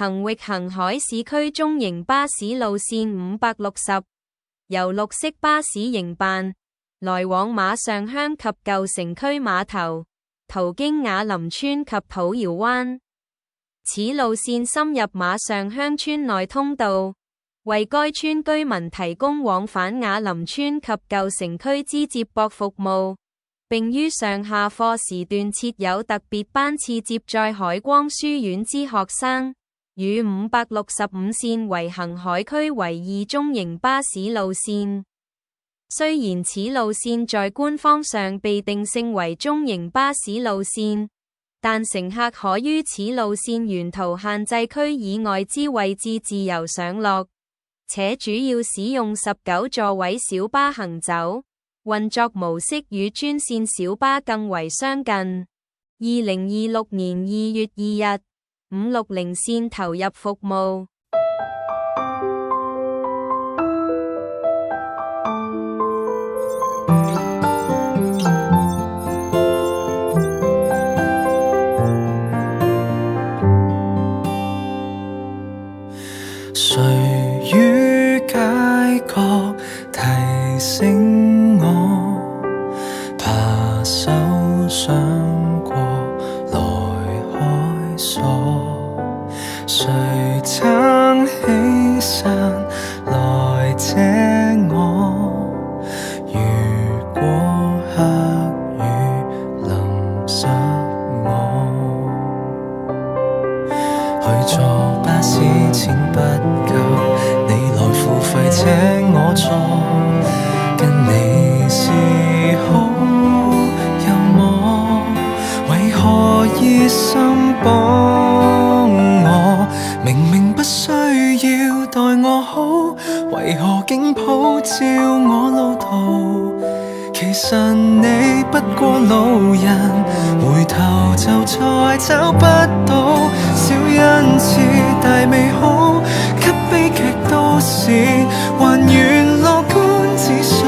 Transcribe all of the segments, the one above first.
行域行海市區中型巴士路線560，由綠色巴士營辦，來往馬上鄉及舊城區碼頭，途經雅林村及土窯灣。此路線深入馬上鄉村內通道，為該村居民提供往返雅林村及舊城區之接駁服務，並於上下課時段設有特別班次接載海光書院之學生。與565線為行海區為2中型巴士路線。雖然此路線在官方上被定性為中型巴士路線，但乘客可於此路線沿途限制區以外之位置自由上落，且主要使用19座位小巴行走，運作模式與專線小巴更為相近。2026年2月2日，560線投入服務。誰於街角提醒我，扒手想過來開鎖，誰撐起傘來遮我，如果黑雨淋濕我，去坐巴士錢不夠，你來付費請我坐，跟你是好幽默，為何熱心幫我？明明不需要待我好，為何竟普照我路途？其實你不過路人，回頭就再找不到。小恩賜大美好，給悲劇都市還原樂觀指數，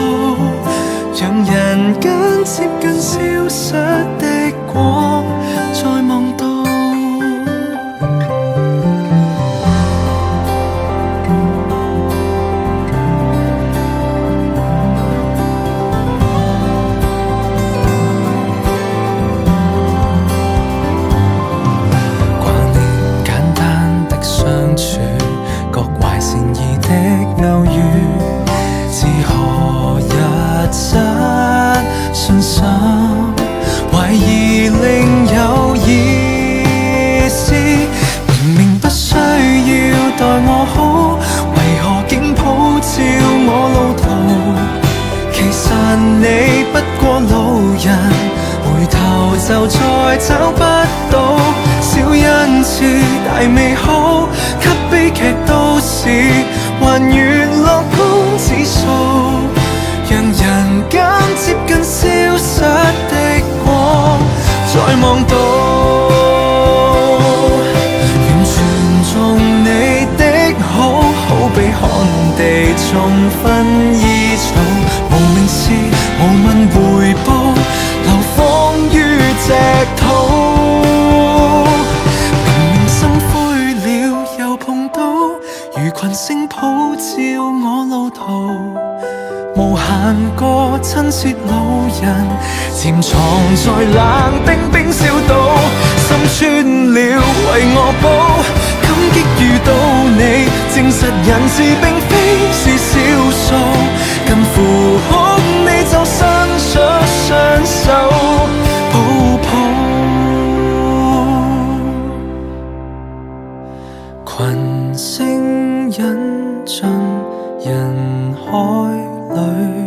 讓人間接近消失的光再望到。各懷善意的偶語，自何日失信心？懷疑另有意思，明明不需要待我好，為何竟普照我路途？其實你不過路人，回頭就再找不到。小恩賜大美好，給悲劇都市還原樂觀指數，讓人間接近消失的光再望到。完全從你的好，好比旱地種薰衣草，無名氏無問回報，流放於矽土。如群星普照我路途，無限個親切老人潛藏在冷冰冰小島，心穿了為我補，感激遇到你，證實人質並非是少數，近乎哭你就伸出雙手抱抱，群星引進人海裏。